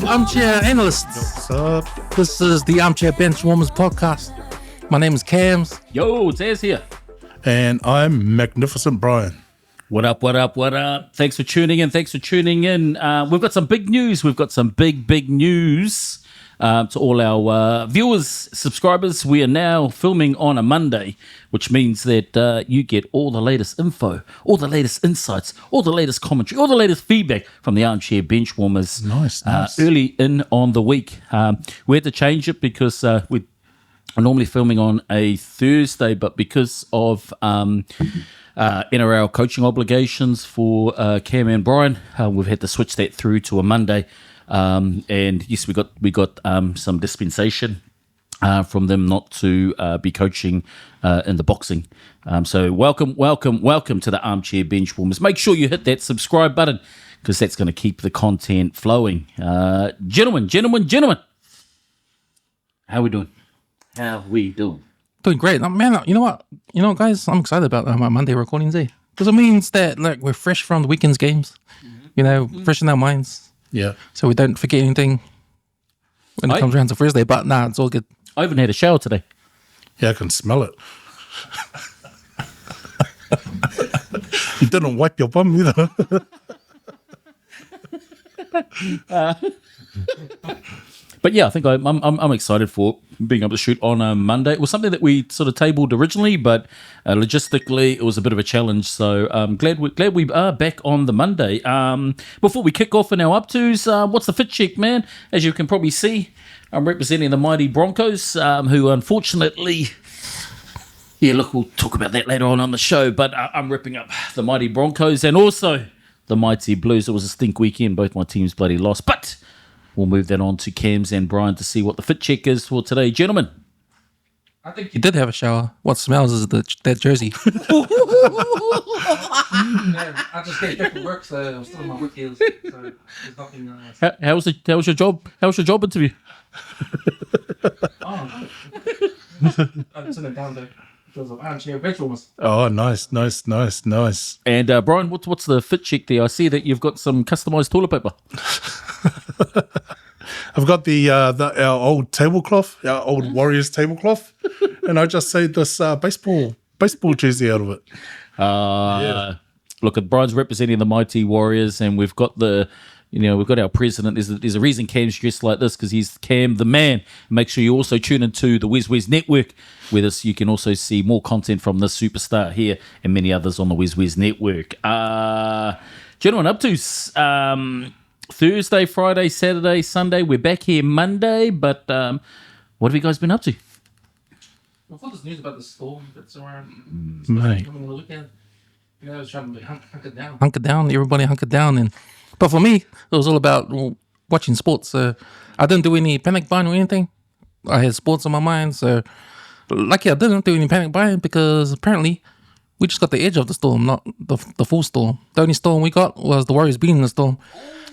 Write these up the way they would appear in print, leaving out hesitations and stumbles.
Armchair analysts. What's up? This is the Armchair Benchwarmers podcast. My name is Cams. Yo, it's Az here. And I'm Magnificent Brian. What up? Thanks for tuning in. We've got some big news. We've got some big news to all our viewers, subscribers. We are now filming on a Monday, which means that you get all the latest info, all the latest insights, all the latest commentary, all the latest feedback from the Armchair Benchwarmers. Nice. Early in on the week. We had to change it because we're normally filming on a Thursday, but because of NRL coaching obligations for Cam and Brian, we've had to switch that through to a Monday. And yes, we got some dispensation from them not to be coaching in the boxing. So welcome to the Armchair Benchwarmers. Make sure you hit that subscribe button because that's going to keep the content flowing. Gentlemen, how we doing? Doing great. Man, you know what? Guys, I'm excited about my Monday recording day because it means that we're fresh from the weekend's games, fresh in our minds. Yeah. So we don't forget anything when it comes around to Thursday, but it's all good. I even had a shower today. Yeah, I can smell it. You didn't wipe your bum either. But yeah, I think I'm excited for being able to shoot on a Monday. It was something that we sort of tabled originally, but logistically it was a bit of a challenge. So I'm glad we are back on the Monday. Before we kick off in our up-tos, what's the fit check, man? As you can probably see, I'm representing the mighty Broncos, who unfortunately... Yeah, look, we'll talk about that later on the show, but I'm ripping up the mighty Broncos and also the mighty Blues. It was a stink weekend. Both my teams bloody lost, but... We'll move that on to Cams and Brian to see what the fit check is for today. Gentlemen. I think you did have a shower. What smells is that jersey. I just came back from work, so I'm still in my work heels. So there's nothing... How was your job? How was your job interview? I'm sitting down there. Because of Armchair Benchwarmers. Oh, nice. And Brian, what's the fit check there? I see that you've got some customized toilet paper. I've got our old tablecloth, our old Warriors tablecloth, and I just saved this baseball jersey out of it. Look, Brian's representing the mighty Warriors, and we've got we've got our president. There's a reason Cam's dressed like this because he's Cam the man. Make sure you also tune into the Wiz Network with us. You can also see more content from this superstar here and many others on the Wiz Network. Gentlemen, up to Thursday, Friday, Saturday, Sunday. We're back here Monday, but what have you guys been up to? I thought this news about the storm that's around. Mate. I'm going to look at it. I was trying to hunker down. Everybody hunker down. But for me, it was all about watching sports. I didn't do any panic buying or anything. I had sports on my mind. So, I didn't do any panic buying because apparently we just got the edge of the storm, not the full storm. The only storm we got was the Warriors beating the storm.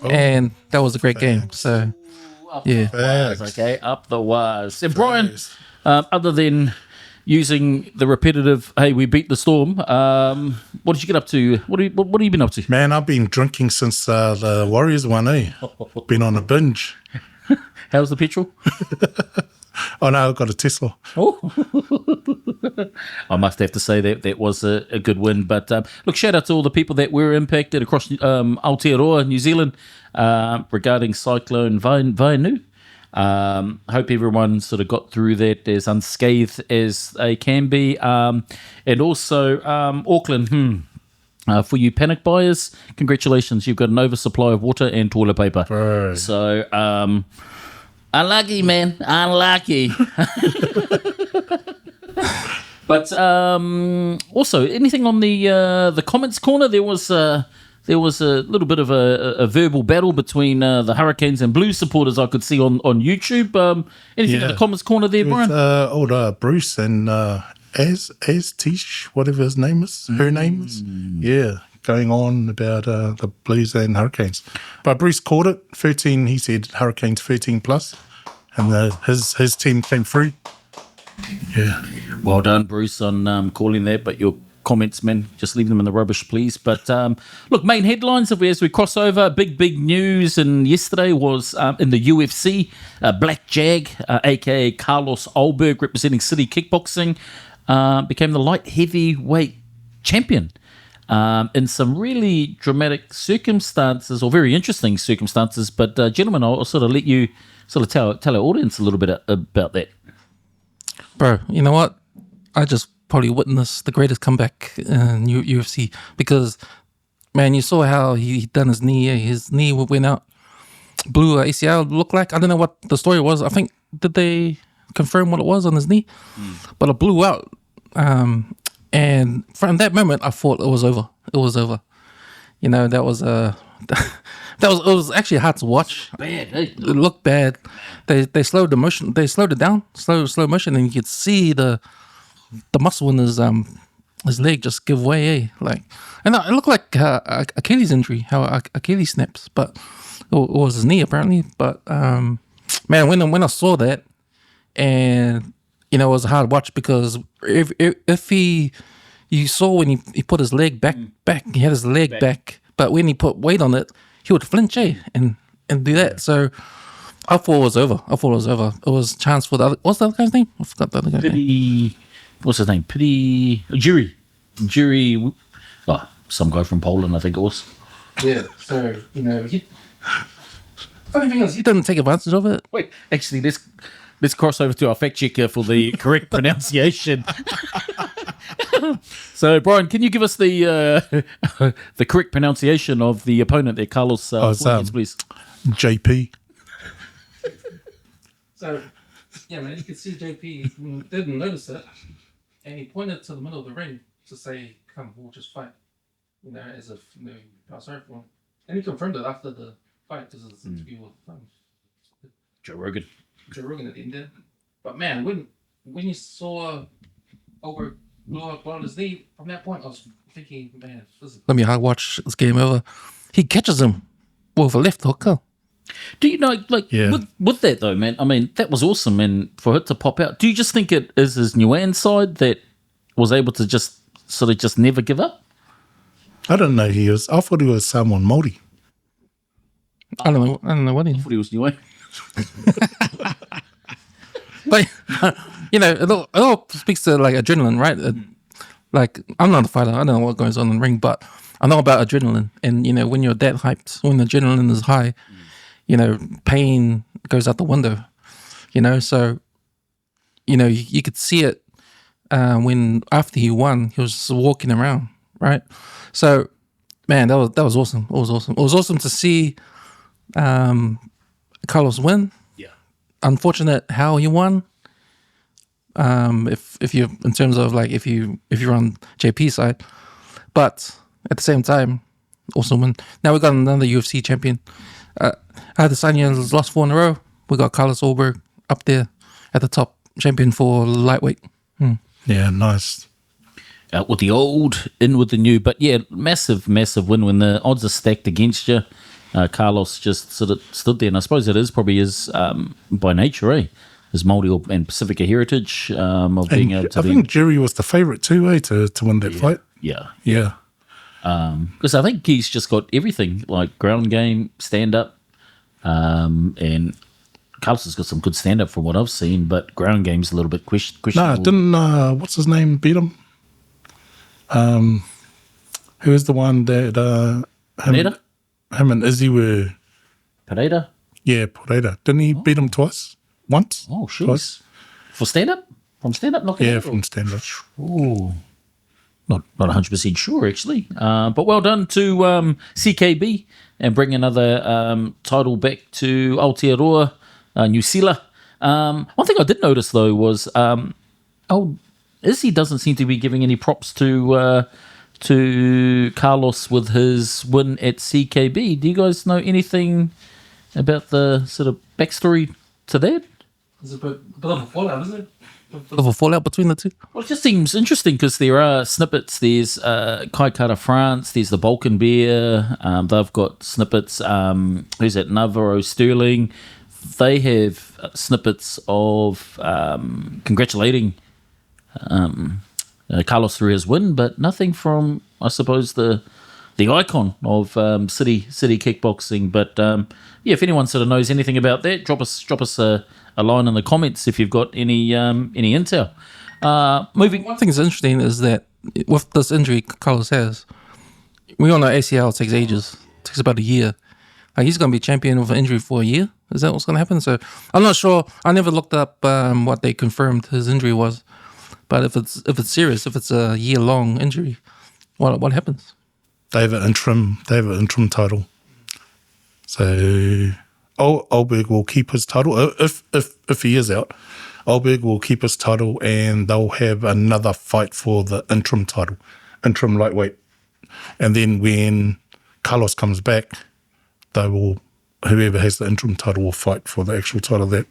And that was a great game. So, yeah. Up the wires. And Brian, other than using the repetitive, hey, we beat the storm, what did you get up to? What have you been up to? Man, I've been drinking since the Warriors won, Been on a binge. How's the petrol? Oh, no, I've got a Tesla. Oh. I must have to say that was a good win. But look, shout out to all the people that were impacted across Aotearoa, New Zealand, regarding Cyclone Vainu. Hope everyone sort of got through that as unscathed as they can be. And also Auckland, for you panic buyers, congratulations, you've got an oversupply of water and toilet paper. Bro. So unlucky, man, unlucky. But also, anything on the comments corner? There was a little bit of a verbal battle between the Hurricanes and Blues supporters I could see on YouTube. Anything in the comments corner there, Brian? Old Bruce and Az Tish, whatever his name is, her name is. Yeah, going on about the Blues and Hurricanes. But Bruce called it 13. He said Hurricanes 13 plus, and his team came through. Yeah. Well done, Bruce, on calling that. But your comments, man, just leave them in the rubbish, please. But look, main headlines as we cross over, big news. And yesterday was in the UFC, Black Jag, aka Carlos Ulberg, representing City Kickboxing, became the light heavyweight champion. In some really dramatic circumstances, or very interesting circumstances. But gentlemen, I'll sort of let you sort of tell our audience a little bit about that. Bro, you know what? I just probably witnessed the greatest comeback in UFC because, man, you saw how he done his knee. His knee went out, blew ACL. Looked like, I don't know what the story was. I think, did they confirm what it was on his knee? But it blew out. And from that moment, I thought it was over. It was over. You know, that was it was actually hard to watch. Bad, eh? It looked bad. They slowed the motion. They slowed it down, slow motion, and you could see the muscle in his leg just give way. Eh? Like, and it looked like Achilles injury, how Achilles snaps, but it was his knee apparently. But man, when I saw that, and you know, it was a hard watch because if you saw when he put his leg back, he had his leg back, but when he put weight on it, he would flinch, and do that. So I thought it was over. It was chance for the other. What's the other guy's name? I forgot the other guy's name. What's his name? Jury. Oh, some guy from Poland, I think it was. Yeah. So you know, funny thing is, he didn't take advantage of it. Wait, actually, let's cross over to our fact checker for the correct pronunciation. So, Brian, can you give us the correct pronunciation of the opponent there, Carlos? Please. JP. So, yeah, man, you can see JP didn't notice it, and he pointed to the middle of the ring to say, "Come, we'll just fight," you know, as if felt sorry for him. And he confirmed it after the fight because his interview with Joe Rogan at the end there. But man, when you saw over blow out his knee, from that point I was thinking, man, this is gonna be a hard watch this game over. He catches him with a left hook. Do you know, with that though, man? I mean, that was awesome, and for it to pop out, do you just think it is his Nguyen side that was able to just never give up? I don't know. I thought he was someone Māori. I don't know what he. I thought he was Nguyen. But you know, it all speaks to like adrenaline, right? Like, I'm not a fighter. I don't know what goes on in the ring, but I know about adrenaline. And you know, when you're that hyped, when the adrenaline is high, you know, pain goes out the window. You know, so you know you could see it when after he won, he was just walking around, right? So, man, that was awesome. It was awesome. It was awesome to see Carlos win. Unfortunate how he won. If you in terms of like if you're on JP's side, but at the same time, awesome win. Now we got another UFC champion. Adesanya's lost 4 in a row. We got Carlos Ulberg up there at the top, champion for lightweight. Yeah, nice. Out with the old, in with the new. But yeah, massive win when the odds are stacked against you. Carlos just sort of stood there, and I suppose it is probably his by nature, his Māori and Pacifica heritage of being able to. I think Jerry was the favourite too, to win that fight. Yeah. Because I think he's just got everything, like ground game, stand up, and Carlos has got some good stand up from what I've seen, but ground game's a little bit questionable. No, didn't what's his name beat him? Who was the one that him and Izzy were... Pereira? Yeah, Pereira. Didn't he beat him twice? Once? Oh, jeez. Twice? For stand-up? From stand-up? Yeah, from stand-up. Ooh. Not 100% sure, actually. But well done to CKB and bring another title back to Aotearoa, New Zealand. One thing I did notice, though, was Izzy doesn't seem to be giving any props to Carlos with his win at CKB. Do you guys know anything about the sort of backstory to that? It's a bit of a fallout, isn't it? bit of a fallout between the two. Well, it just seems interesting because there are snippets. There's Kaikara France, there's the Balkan Bear. They've got snippets. Who's that? Navarro Sterling. They have snippets of congratulating Carlos through his win, but nothing from, I suppose, the icon of city kickboxing. But yeah, if anyone sort of knows anything about that, drop us a line in the comments if you've got any intel. Moving. One thing that's interesting is that with this injury Carlos has, we all know ACL takes ages. It takes about a year. Like he's going to be champion with an injury for a year. Is that what's going to happen? So I'm not sure. I never looked up what they confirmed his injury was. But if it's serious, if it's a year-long injury, what happens? They have an interim title. So Ulberg will keep his title if he is out. Ulberg will keep his title, and they'll have another fight for the interim title, interim lightweight. And then when Carlos comes back, whoever has the interim title will fight for the actual title that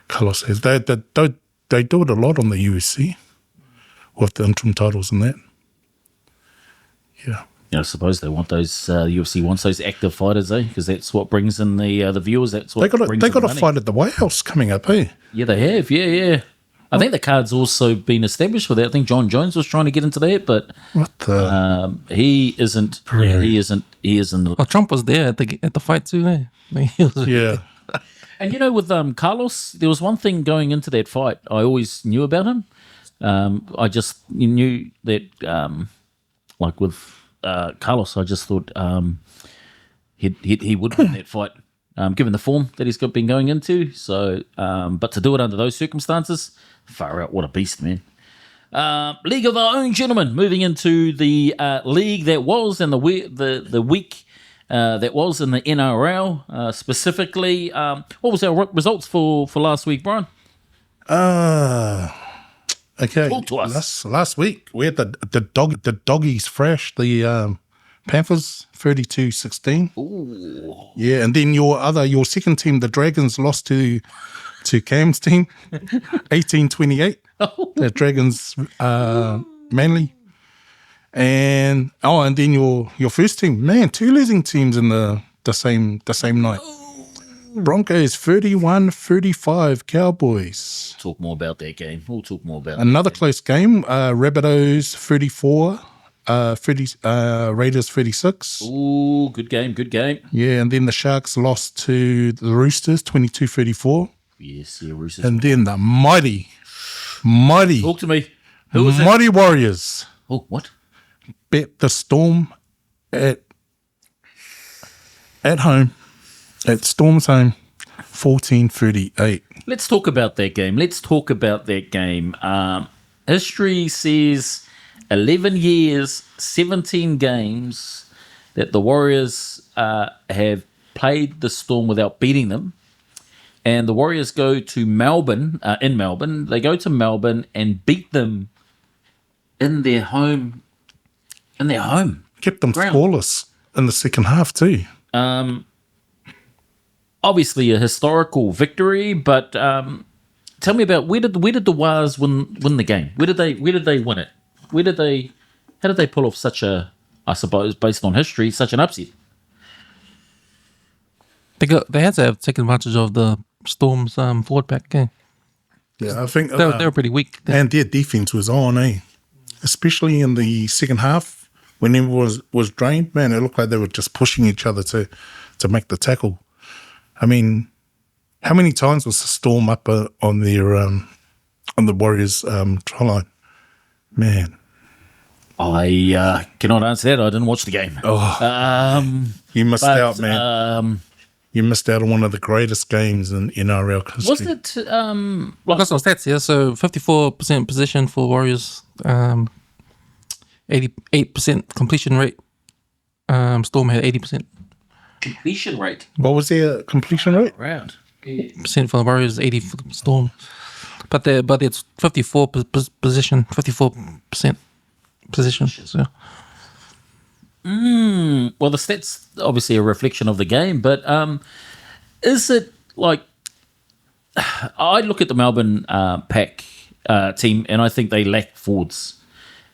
Carlos has. They do it a lot on the UFC with the interim titles and that. Yeah. I suppose they want those. UFC wants those active fighters, because that's what brings in the viewers. That's what they got a fight at the White House coming up, eh? Yeah, they have. Yeah. I think the card's also been established for that. I think John Jones was trying to get into that, but he isn't. Yeah, he isn't. Well, Trump was there at the fight too, eh? Yeah. And with Carlos, there was one thing going into that fight I always knew about him. I just knew that, like with Carlos, I just thought he would win that fight, given the form that he's been going into. So, but to do it under those circumstances, far out, what a beast, man. League of our own, gentlemen. Moving into the league that was and the week that was in the NRL specifically. What was our results for last week, Brian? Okay. Talk to us. Last week we had the doggies thrash the Panthers 32-16. Ooh. Yeah, and then your second team, the Dragons, lost to Cam's team 18-28. The Dragons Manly. And then your first team, man, two losing teams in the same night. Broncos 31-35 Cowboys. Talk more about that game. We'll talk more about another close game. Rabbitohs 34, Raiders 36. Ooh, good game. Yeah, and then the Sharks lost to the Roosters 22-34. Yes, yeah, Roosters. And then the mighty. Talk to me. Who was mighty Warriors. Oh, what? Bet the Storm at home. At Storm's home, 14-38. Let's talk about that game. History says 11 years, 17 games that the Warriors have played the Storm without beating them. And the Warriors go to Melbourne, in Melbourne. They go to Melbourne and beat them in their home. Kept them ground. scoreless in the second half too. Obviously a historical victory, but tell me about where did the Wars win the game? Where did they win it? How did they pull off such a, I suppose, based on history, such an upset? They had to have taken advantage of the Storm's forward pack game. Yeah, I think They were pretty weak. and their defense was on, especially in the second half when everyone was drained. Man, it looked like they were just pushing each other to make the tackle. I mean, how many times was the Storm up on the Warriors try line? Man, I cannot answer that. I didn't watch the game. You missed out, man. You missed out on one of the greatest games in NRL history. Was it That's on stats here. So 54% possession for Warriors, 88% completion rate. Storm had 80%. completion rate? What was their completion rate? Round. Percent for the Warriors, 80 for the Storm. But it's 54% position. So. Well, the stats obviously a reflection of the game, but is it like I look at the Melbourne pack team, and I think they lack forwards.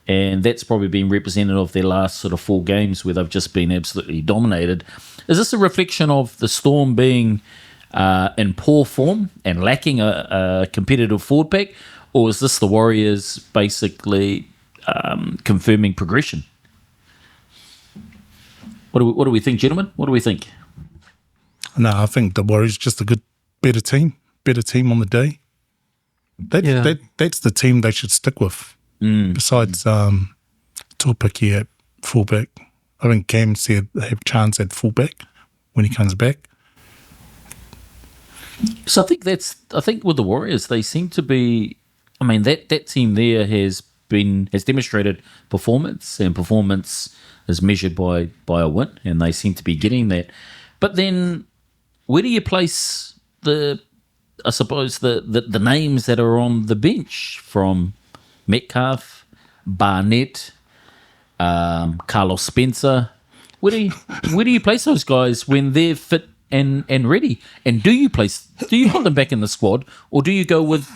And that's probably been representative of their last sort of 4 games where they've just been absolutely dominated. Is this a reflection of the Storm being in poor form and lacking a competitive forward pack, or is this the Warriors basically confirming progression? What do we think, gentlemen? What do we think? No, I think the Warriors just a better team on the day. That's the team they should stick with. Besides Tupaki at fullback, I think Cam said they have chance at fullback when he comes back. So I think with the Warriors, they seem to be. I mean, that team there has demonstrated performance, and performance is measured by a win, and they seem to be getting that. But then, where do you place the names that are on the bench from Metcalf, Barnett, Carlos Spencer? Where do you place those guys when they're fit and ready? And do you put them back in the squad, or do you go with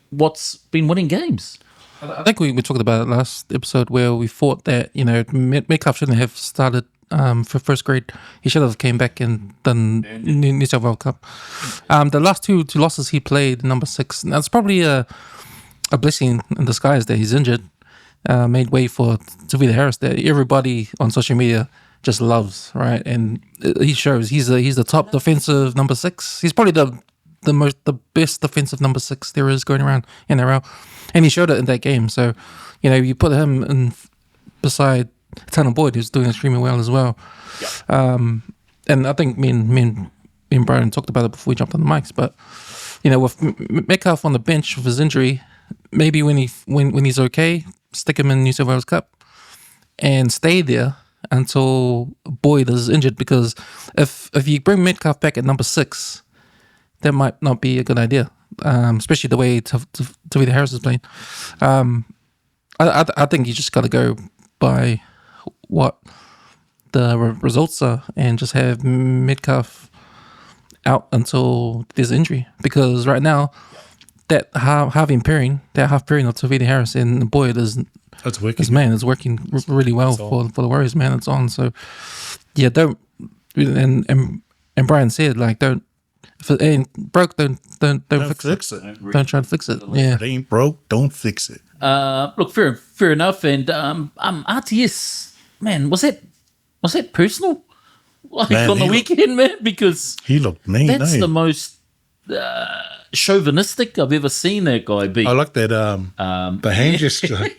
what's been winning games? I think we talked about it last episode where we thought that, Metcalf shouldn't have started for first grade. He should have came back and done New South Wales Cup. The last two losses he played, number 6, that's probably a blessing in disguise that he's injured. Made way for Tavita Harris that everybody on social media just loves, right? And he shows he's the top defensive number 6. He's probably the best defensive number 6 there is going around NRL, and he showed it in that game. So, you put him in beside Tanner Boyd, who's doing extremely well as well. Yeah. And I think me and Brian talked about it before we jumped on the mics. But with Metcalf on the bench with his injury, maybe when he's okay, stick him in New South Wales Cup and stay there until Boyd is injured. Because if you bring Metcalf back at number 6, that might not be a good idea, especially the way Tavita Harris is playing. I think you just got to go by what the results are and just have Metcalf out until there's injury. Because right now, that half pairing of Tavita Harris and Boyd is working really well for the Warriors, man. It's on. So yeah, don't and Brian said, like, don't. If it ain't broke, don't fix it. Don't try to fix it. Yeah. If it ain't broke, don't fix it. Look, fair enough. And RTS, man, was that personal? Like, man, on the weekend, man, because he looked mean. That's the most chauvinistic I've ever seen that guy be. I like that the hand gesture.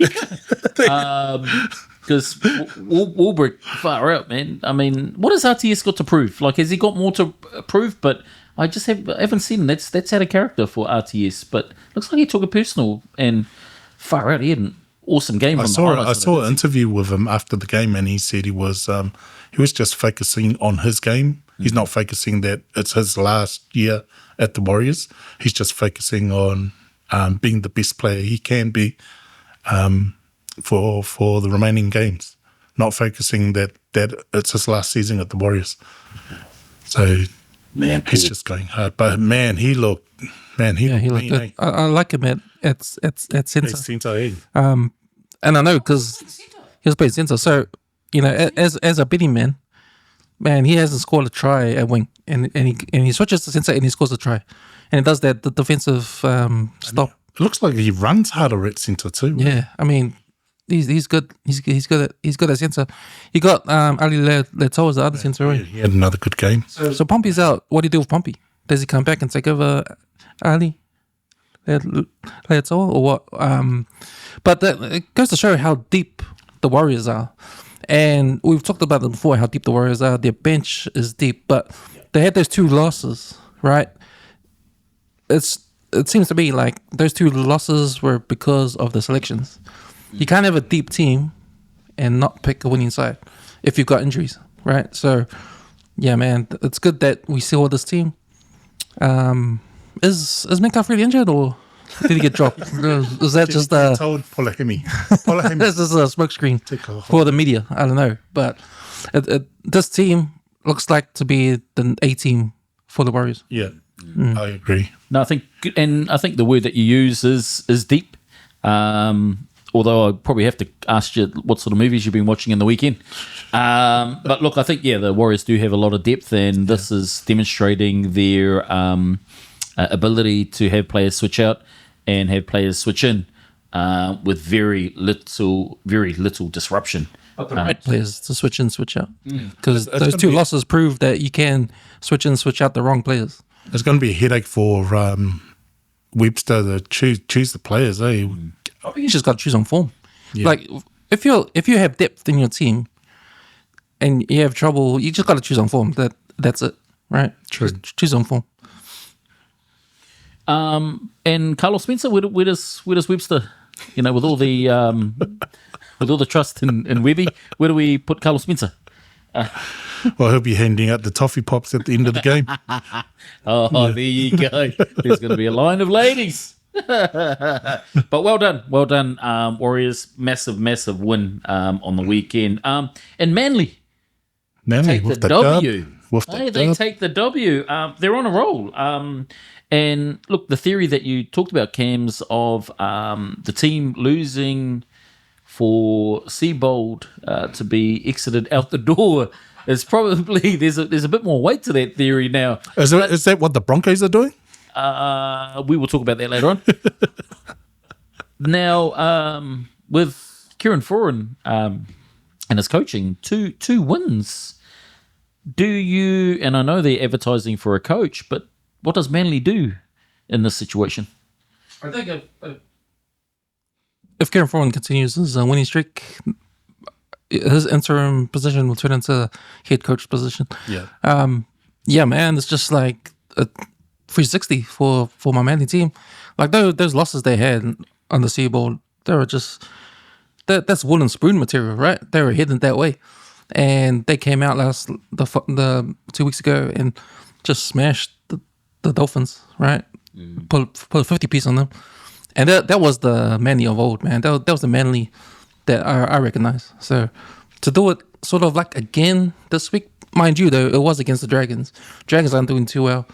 Because Ulberg, far out, man. I mean, what has RTS got to prove? Like, has he got more to prove? But I just haven't seen him. That's out of character for RTS. But looks like he took it personal and far out. He had an awesome game. I saw an interview with him after the game, and he said he was just focusing on his game. He's not focusing that it's his last year at the Warriors. He's just focusing on being the best player he can be for the remaining games. Not focusing that it's his last season at the Warriors. So man, he's just going hard. But man, he looked good. I like him at centre. Centre, and I know because he was playing centre. So as a betting man, he hasn't scored a try at wing, and he switches to centre and he scores a try, and he does that the defensive stop. It looks like he runs harder at centre too. Yeah, I mean, he's good. He's good at centre. He got Ali Leto as the other centre. Yeah, he had another good game. So Pompey's out. What do you do with Pompey? Does he come back and take over Ali Leto or what? But it goes to show how deep the Warriors are. And we've talked about it before, how deep the Warriors are. Their bench is deep, but they had those 2 losses, right? It seems to me like those 2 losses were because of the selections. You can't have a deep team and not pick a winning side if you've got injuries, right? So, yeah, man, it's good that we saw this team. Is Metcalf really injured, or did he get dropped? Is that just follow him? This is a smokescreen for the media. I don't know, but this team looks like to be the A team for the Warriors. Yeah, I agree. No, I think the word that you use is deep. Although I probably have to ask you what sort of movies you've been watching in the weekend. But look, I think, the Warriors do have a lot of depth, and this is demonstrating their ability to have players switch out and have players switch in with very little disruption. But the right players to switch in, switch out. Because those two losses prove that you can switch in, switch out the wrong players. It's going to be a headache for Webster to choose the players, eh? I think you just got to choose on form. Yeah. Like if you have depth in your team and you have trouble, you just got to choose on form. That's it, right? True. Just choose on form. And Carlos Spencer, where does Webster? With all the trust in Webby, where do we put Carlos Spencer? Well, he'll be handing out the toffee pops at the end of the game. There you go. There's going to be a line of ladies. But well done, Warriors. Massive win on the weekend. And Manly take with the W. They dub. take the W. They're on a roll. And look, the theory that you talked about, Cams, of the team losing for Seabold to be exited out the door is probably there's a bit more weight to that theory now. Is that what the Broncos are doing? We will talk about that later on. Now, with Kieran Foran and his coaching, two wins. Do you? And I know they're advertising for a coach, but what does Manly do in this situation? I think if Kieran Foran continues his winning streak, his interim position will turn into head coach position. Yeah, man, it's just like a 360 for my Manly team. Like those losses they had on the Seabold, they were just that's wooden spoon material, right? They were heading that way, and they came out the 2 weeks ago and just smashed the Dolphins, right? Put a 50 piece on them, and that was the Manly of old, man. That was the Manly that I recognize. So to do it sort of like again this week, mind you, though, it was against the Dragons. Dragons aren't doing too well.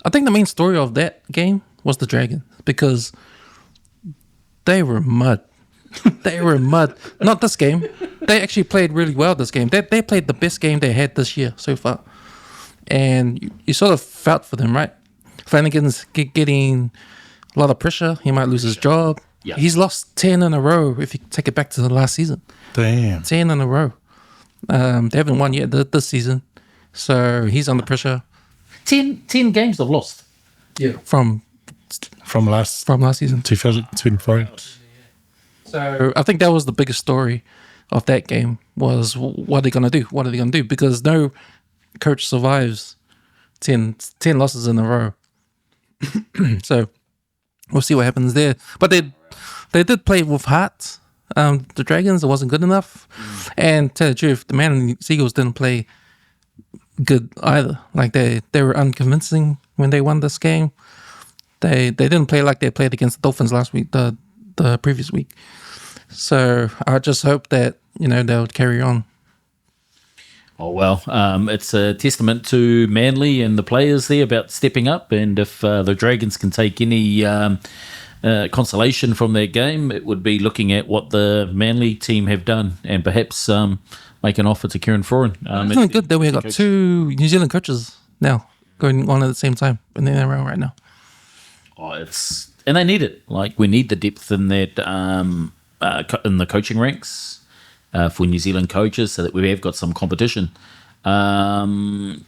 I think the main story of that game was the Dragons, because they were mud. They were mud. Not this game. They actually played really well this game. They played the best game they had this year so far. And you sort of felt for them, right? Flanagan's getting a lot of pressure. He might lose his job. Yeah. He's lost 10 in a row if you take it back to the last season. Damn. 10 in a row. They haven't won yet this season. So he's under pressure. 10 games they've lost. Yeah. From last season. 2025. So I think that was the biggest story of that game, was what are they going to do? What are they going to do? Because no coach survives 10 losses in a row. So we'll see what happens there. But they did play with heart. The Dragons, it wasn't good enough. And to tell the truth, the Man Seagulls didn't play good either. Like they were unconvincing when they won this game. They didn't play like they played against the Dolphins last week, the previous week. So I just hope that they'll carry on. Oh, well, it's a testament to Manly and the players there about stepping up. And if the Dragons can take any consolation from that game, it would be looking at what the Manly team have done and perhaps make an offer to Kieran Foran. It's good that we've got two New Zealand coaches now going on at the same time in the NRL right now. Oh, and they need it. Like, we need the depth in that in the coaching ranks. For New Zealand coaches, so that we have got some competition. Doggies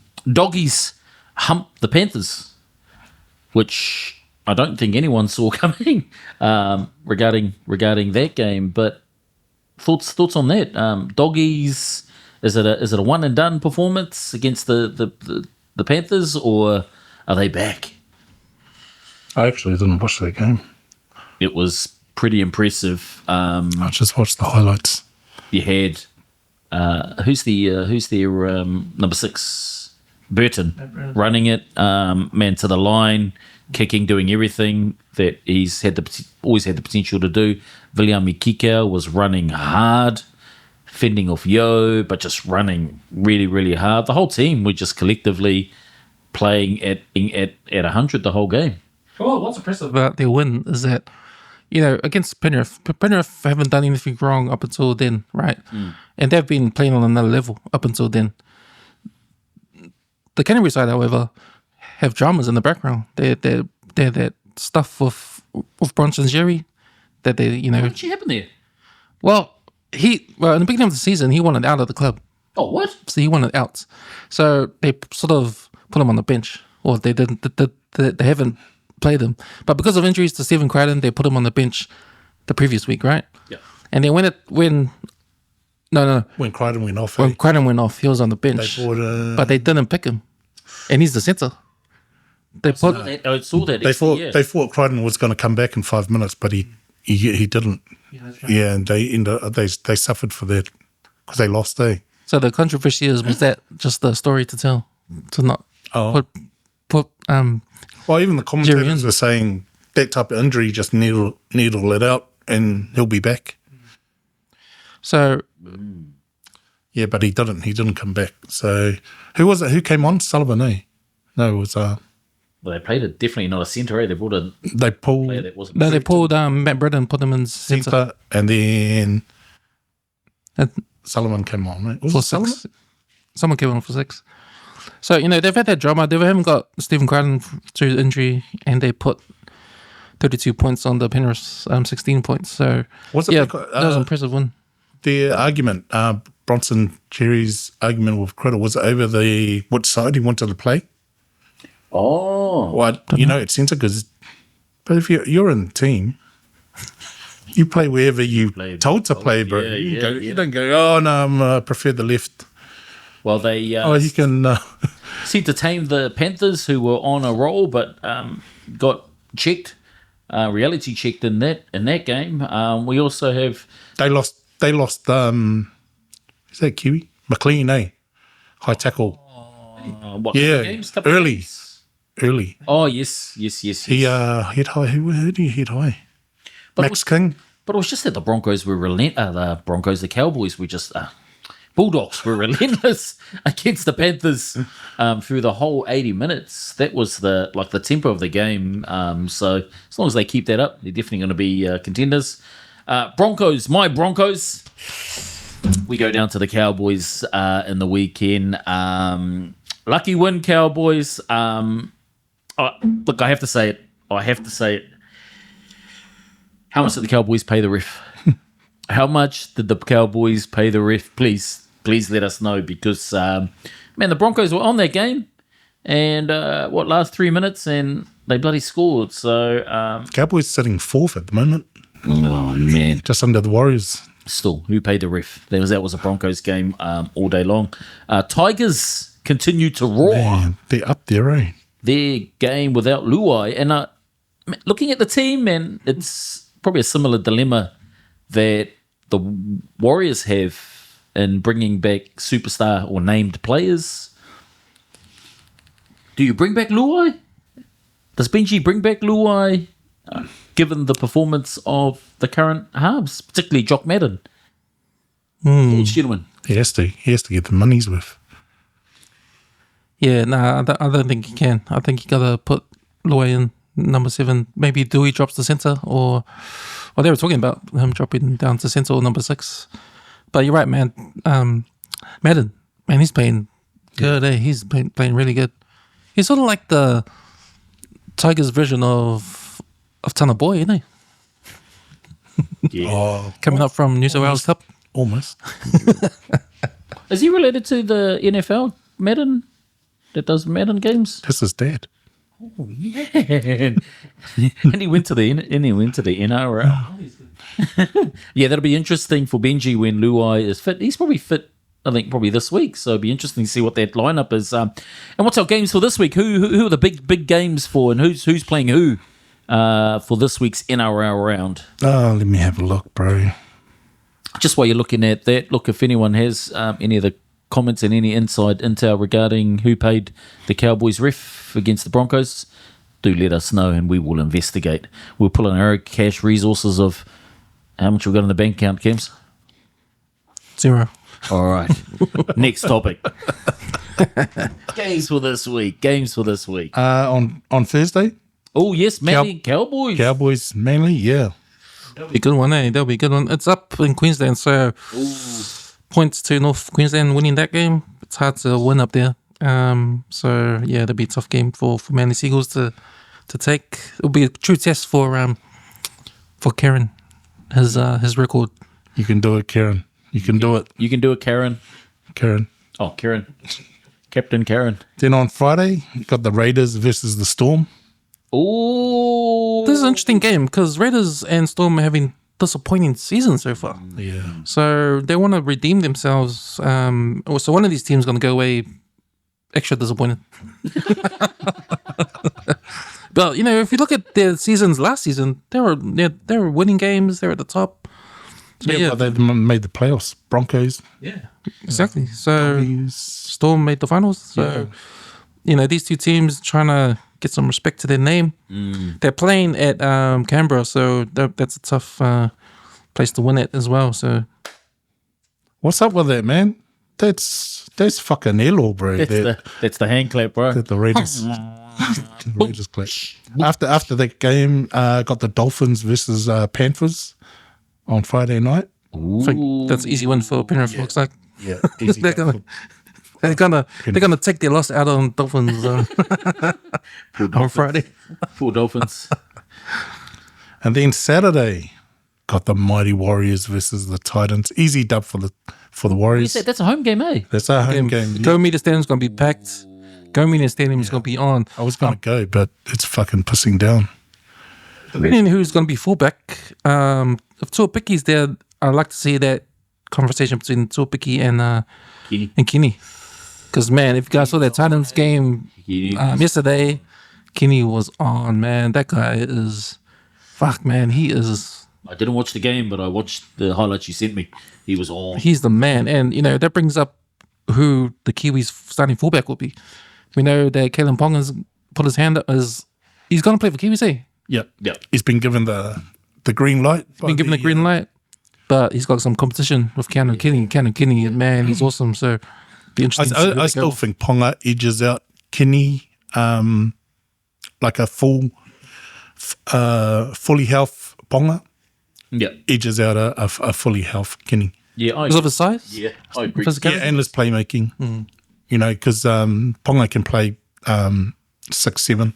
hump the Panthers, which I don't think anyone saw coming regarding that game. But thoughts on that? Doggies, is it a one and done performance against the Panthers, or are they back? I actually didn't watch that game. It was pretty impressive. I just watched the highlights. You had who's their number 6, Burton, running it, man to the line, kicking, doing everything that he's always had the potential to do. Viliami Kikau was running hard, fending off Yo, but just running really, really hard. The whole team were just collectively playing at 100 the whole game. Well, what's impressive about their win is that against Penrith. Penrith haven't done anything wrong up until then, right? And they've been playing on another level up until then. The Canterbury side, however, have dramas in the background. They're that stuff with Bronson Jerry that they, What actually happened there? Well, in the beginning of the season, he wanted out of the club. Oh, what? So he wanted out. So they sort of put him on the bench. Or they didn't. They haven't played him. But because of injuries to Stephen Crichton, they put him on the bench the previous week, right? Yeah. And then when Crichton went off, when Crichton went off, he was on the bench. they bought But they didn't pick him. And he's the centre. They put I saw that. they thought Crichton was going to come back in 5 minutes, but he didn't. Yeah, that's right. Yeah, and they suffered for that because they lost. So the controversy was that just the story to tell, to not put Well, even the Jerry commentators in. were saying that type of injury just need to let out and he'll be back. So Yeah, but he didn't. He didn't come back. So who was it? Who came on? Sullivan, eh? No, it was Well, they played it definitely not a centre. They brought a they pulled player that wasn't. no, they pulled Matt Bredden, put him in centre centre, and then And Sullivan came on. Right? Was for it Sullivan? 6. Someone came on for 6. So they've had that drama. They haven't got Stephen Crichton through injury, and they put 32 points on the Penrith 16 points. So Was it yeah, because, that was an impressive win. their argument, Bronson Cherry's argument with Critter was over which side he wanted to play? Oh, Well, it's centre because, but if you're in the team, you play wherever you told to play, bro. Yeah, You don't go, oh no, I prefer the left. well, they You can. seemed to tame the Panthers, who were on a roll, but got checked, reality checked in that game. We also have They lost. Is that Kiwi? McLean, eh? High tackle. what Yeah, games? Couple of early. games? Early. Oh yes. He hit high. Who did he hit high? But Max King. But it was just that the Broncos were the Cowboys were just Bulldogs were relentless against the Panthers through the whole 80 minutes. That was the tempo of the game. So as long as they keep that up, they're definitely going to be contenders. Broncos, my Broncos. We go down to the Cowboys in the weekend. Lucky win, Cowboys. Look, I have to say it. How much did the Cowboys pay the ref? How much did the Cowboys pay the ref? Please let us know, because the Broncos were on that game, and last 3 minutes, and they bloody scored. So Cowboys sitting fourth at the moment, oh man, just under the Warriors. still, who paid the ref? That was a Broncos game all day long. Tigers continue to roar. Man, they're up there, eh? Their game without Luai, and looking at the team, man, it's probably a similar dilemma that the Warriors have in bringing back superstar or named players. Do you bring back Luai? Does Benji bring back Luai, given the performance of the current halves, particularly Jock Madden? Gentlemen. He has to get the money's worth. Yeah, I don't think he can. I think you gotta put Loy in number 7. Maybe Dewey drops to centre, or they were talking about him dropping down to centre or number 6. But you're right, man. Madden, man, he's playing good. Eh? He's playing really good. He's sort of like the Tigers version of Tana Boy, isn't he? Yeah. Oh, Coming up from New South Wales Cup. almost. Is he related to the NFL Madden that does Madden games? That's his dad. Man. and he went to the NRL. Yeah, that'll be interesting for Benji when Luai is fit. He's probably fit, I think, probably this week. So it'll be interesting to see what that lineup is. And what's our games for this week? Who are the big games for, and who's playing who for this week's NRL round? Oh, let me have a look, bro. Just while you're looking at that, look, if anyone has any of the comments and any inside intel regarding who paid the Cowboys ref against the Broncos, do let us know and we will investigate. We'll pull in our cash resources of how much we've got in the bank account, Kims. 0. All right. Next topic. Games for this week. On Thursday, Oh, yes, Manly Cowboys. Cowboys Manly, yeah. That'll be a good one, eh? That'll be a good one. It's up in Queensland, so points to North Queensland winning that game. It's hard to win up there. So yeah, it'll be a tough game for Manly Seagulls to take. It'll be a true test for Kieran, his record. You can do it, Kieran. You can do it, You can do it, Kieran. Kieran. Oh, Kieran. Captain Kieran. Then on Friday, you got the Raiders versus the Storm. Oh, This is an interesting game because Raiders and Storm are having disappointing seasons so far. Yeah. So they want to redeem themselves. So one of these teams is going to go away extra disappointed. But if you look at their seasons last season, they were winning games. They were at the top. So, But they made the playoffs. Broncos. yeah, exactly. So Cowboys. Storm made the finals. So these two teams trying to get some respect to their name. They're playing at Canberra, so that's a tough place to win it as well. So What's up with that, man? That's fucking Elo, bro. that's the hand clap, bro. The Raiders. The Raiders clap. After that game, got the Dolphins versus Panthers on Friday night. I think that's an easy win for Penrith. Looks like Yeah, easy. they're gonna take their loss out on Dolphins on Friday. Poor Dolphins. And then Saturday, got the Mighty Warriors versus the Titans. Easy dub for the Warriors. That's a home game, eh? That's our home game. Go Media Stadium's gonna be packed. Go Media Stadium is gonna be on. I was going to go, but it's fucking pissing down. Depending who's gonna be fullback. If Tuapicki's there, I'd like to see that conversation between Tuapicki and Kenny. Because man, if you guys saw that Titans game yesterday, Kenny was on. Man, that guy is man. He is. I didn't watch the game, but I watched the highlights you sent me. He was on. He's the man, and that brings up who the Kiwis starting fullback will be. We know that Kalen Pong has put his hand up as he's going to play for Kiwis, eh? Yep. Yep. He's been given the green light. He's been given the green light, but he's got some competition with Canon Kinney. Canon Kinney, man, he's awesome. So, be interesting. I still think Ponga edges out Kinney like a fully health Ponga Yeah. edges out a fully health Kinney. Yeah. Because of his size? Yeah. I agree. Physicality? Yeah, and his playmaking. Because Ponga can play 6'7",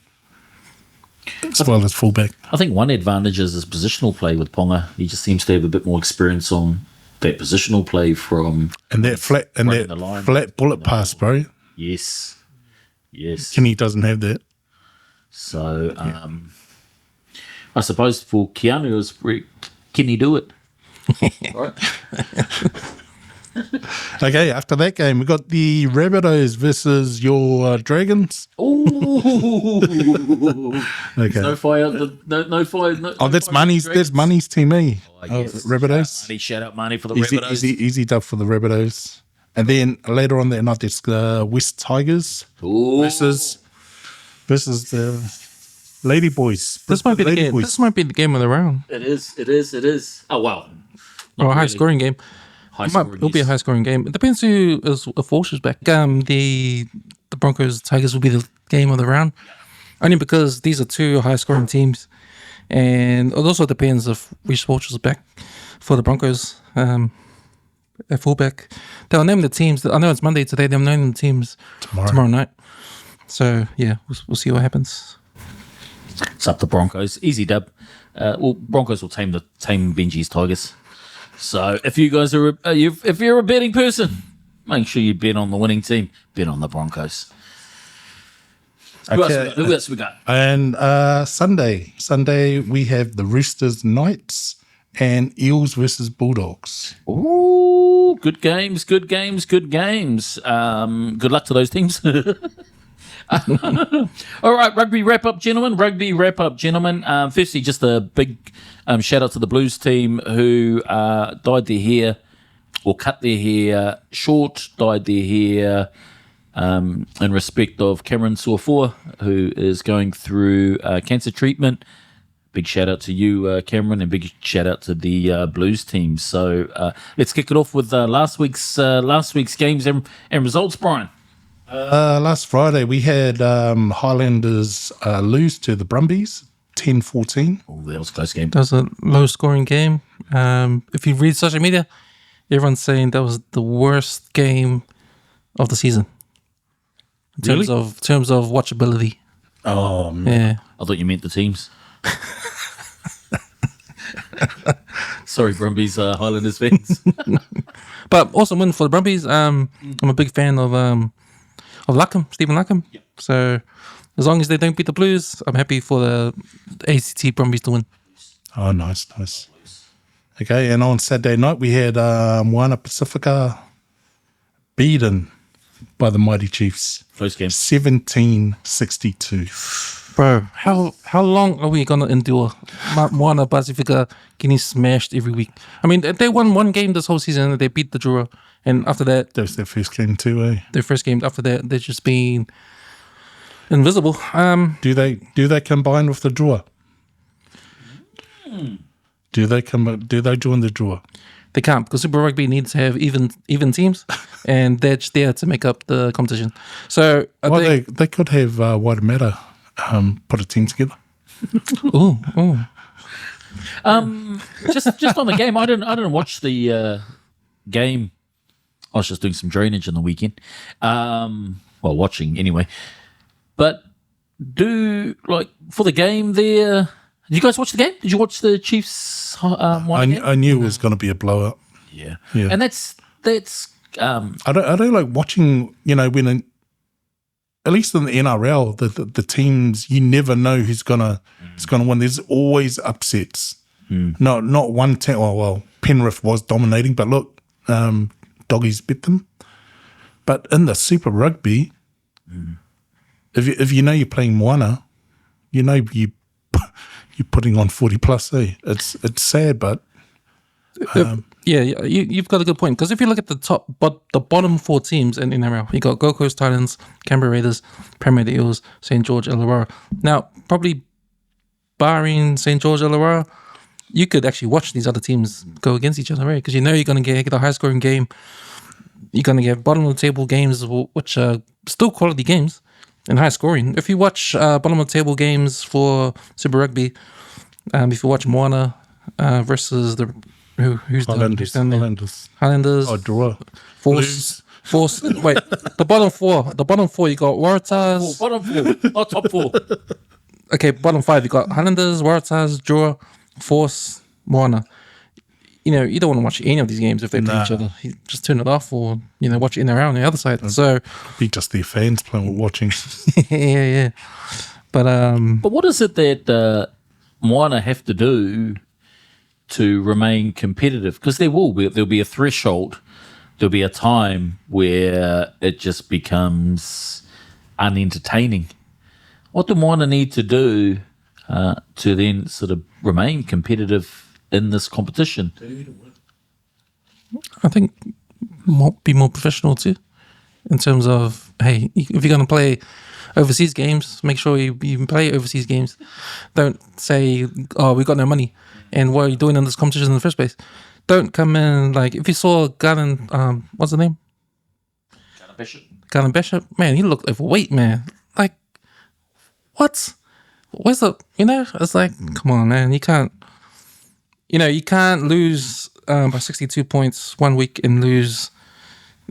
as well as fullback. I think one advantage is his positional play with Ponga. He just seems to have a bit more experience on that positional play from. And that breaking the line. flat bullet pass, bro. Yes. Kinney doesn't have that. So, I suppose for Keanu, can he do it? Right. Okay, after that game, we got the Rabbitohs versus your Dragons. Ooh. Okay. No fire. No fire. That's Money's team, eh? Rabbitohs. Money, shout out Money for the Easy, Rabbitohs. easy dub for the Rabbitohs. And then later on that night, there's the West Tigers Ooh. versus the Lady Boys. This might be the Lady game. Boys. This might be the game of the round. It is. Oh, wow. Or a high scoring game. It'll be a high scoring game. It depends if Walsh is back. The Broncos Tigers will be the game of the round. Only because these are two high scoring teams. And it also depends if Reece Walsh is back for the Broncos at fullback. They'll name the teams. I know it's Monday today. They'll name the teams tomorrow night. So, yeah, we'll see what happens. It's up to Broncos. Easy dub. Broncos will tame Benji's Tigers. So if you guys are if you're a betting person, make sure you bet on the winning team. Bet on the Broncos. Who else we got? And Sunday we have the Roosters Knights and Eels versus Bulldogs. Ooh, good games. Good luck to those teams. All right, rugby wrap up, gentlemen. Firstly, just a big shout out to the Blues team who dyed their hair or cut their hair short, dyed their hair in respect of Cameron Suafua, who is going through cancer treatment. Big shout out to you, Cameron, and big shout out to the Blues team. So let's kick it off with last week's games and results, Brian. Last Friday we had Highlanders lose to the Brumbies 10-14. Oh, that was a close game. That was a low-scoring game. If you read social media, everyone's saying that was the worst game of the season in terms of watchability. Oh, man. Yeah. I thought you meant the teams. Sorry, Brumbies, Highlanders fans. But awesome win for the Brumbies. I'm a big fan of Luckham, Stephen Luckham. Yep. So as long as they don't beat the Blues, I'm happy for the ACT Brumbies to win. Oh, nice. Okay, and on Saturday night, we had Moana Pacifica beaten by the Mighty Chiefs. Close game. 17-62. Bro, how long are we going to endure Moana Pacifica getting smashed every week? I mean, they won one game this whole season and they beat the Drua. And after that, That was their first game too, eh? their first game, after that, they're just being invisible. Do they combine with the draw? Do they join the draw? They can't because Super Rugby needs to have even teams, and they're just there to make up the competition. So They could have Waitemata put a team together. ooh. Just on the game, I didn't watch the game. I was just doing some drainage on the weekend. Watching anyway. But for the game there, did you guys watch the game? Did you watch the Chiefs game? I knew it was going to be a blowout. Yeah. Yeah. And that's I don't like watching. When at least in the NRL, the teams, you never know who's gonna win. There's always upsets. Not one team. Well, Penrith was dominating, but look, Doggies beat them. But in the Super Rugby, if you know you're playing Moana, you know you're putting on 40 plus. It's sad, but You've got a good point because if you look at the bottom four teams in NRL, you got Gold Coast Titans, Canberra Raiders, Parramatta Eels, St George Illawarra. Now, probably barring St George Illawarra, you could actually watch these other teams go against each other, right? Because you know you're going to get a high scoring game. You're going to get bottom of the table games, which are still quality games and high scoring. If you watch bottom of the table games for Super Rugby, if you watch Moana versus who's Highlanders. Highlanders. Oh, draw. Force. Wait, the bottom four. You got Waratahs. bottom four, not top four. Okay, bottom five. You got Highlanders, Waratahs, Drua, Force, Moana. You don't want to watch any of these games if they play each other. You just turn it off, or watch it in around the other side. So Be just their fans playing watching. yeah. But But what is it that Moana have to do to remain competitive? Because there'll be a threshold. There'll be a time where it just becomes unentertaining. What do Moana need to do to then sort of remain competitive in this competition? I think be more professional too, in terms of, hey, if you're going to play overseas games, make sure you play overseas games. Don't say, oh, we got no money, and what are you doing in this competition in the first place? Don't come in like, if you saw Garden, what's the name? Garden Bishop, man, he looked overweight, man. Like, what? Where's the? It's like, come on, man, you can't lose by 62 points one week and lose,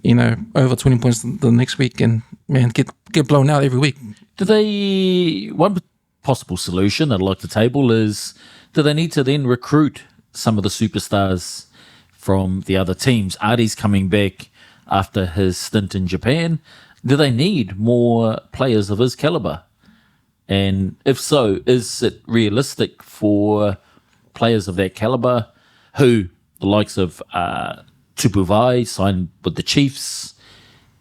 over 20 points the next week, and man, get blown out every week. One possible solution I'd like to table is, do they need to then recruit some of the superstars from the other teams? Artie's coming back after his stint in Japan. Do they need more players of his caliber? And if so, is it realistic for players of that caliber, who the likes of Tupuvai signed with the Chiefs,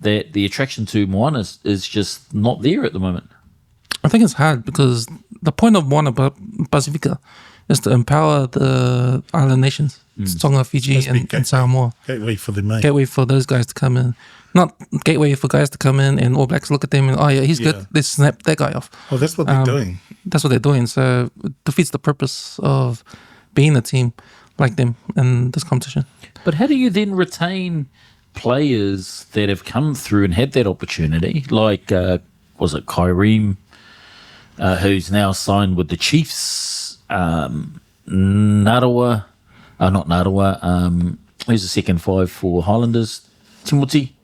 that the attraction to Moana is just not there at the moment? I think it's hard because the point of Moana Pacifica is to empower the island nations, Tonga, Fiji, and Samoa. Gateway for them, mate. Gateway for those guys to come in. Not gateway for guys to come in and All Blacks look at them and, oh yeah, he's good. Let's snap that guy off. Oh, that's what they're doing. That's what they're doing. So it defeats the purpose of being a team like them in this competition. But how do you then retain players that have come through and had that opportunity? Like, was it Kyrene? who's now signed with the Chiefs. Narawa, not Narawa. Who's the second five for Highlanders? Timothy.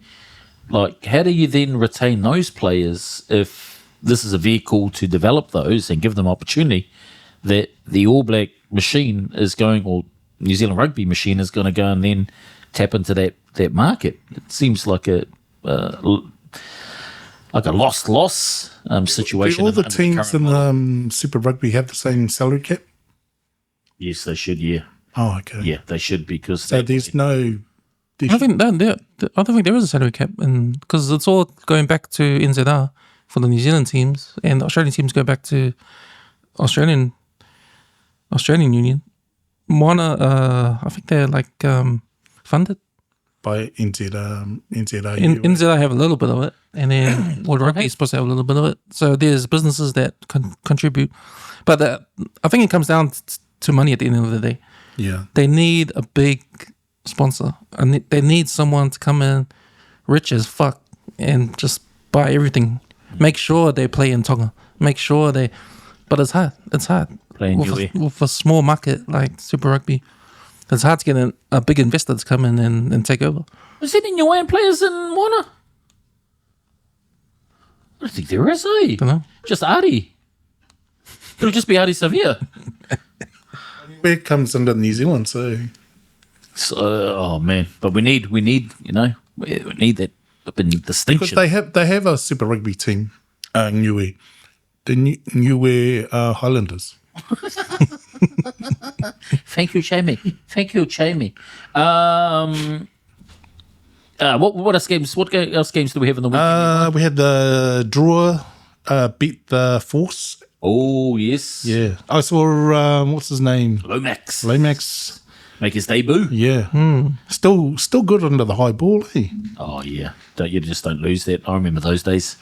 Like, how do you then retain those players if this is a vehicle to develop those and give them opportunity that the All Black machine is going, or New Zealand rugby machine is going to go and then tap into that market? It seems like a loss situation. Do all the teams in Super Rugby have the same salary cap? Yes, they should. Yeah. Oh, okay. Yeah, they should, because So there's no. I don't think there is a salary cap, and because it's all going back to NZR for the New Zealand teams, and the Australian teams go back to Australian Union. Moana, I think they're like funded. By NZR. NZR have a little bit of it, and then World Rugby is supposed to have a little bit of it. So there's businesses that contribute, but I think it comes down to money at the end of the day. Yeah. They need a big sponsor, and they need someone to come in rich as fuck and just buy everything. Make sure they play in Tonga. But it's hard. It's hard. With a small market like Super Rugby, it's hard to get a big investor to come in and take over. Is there any Niuean players in Moana? I don't think there is, eh? Don't know. Just Ari. It'll just be Ari Sevilla. Where it comes under New Zealand, so. Oh man! But we need we need that distinction. Because they have a Super Rugby team, Niue. The Niue Highlanders. Thank you, Jamie. What else games? What else games do we have in the weekend? We had the Draw beat the Force. Oh yes, Yeah, I saw what's his name? Lomax make his debut. Yeah, still good under the high ball. Eh? Oh yeah, you just don't lose that. I remember those days.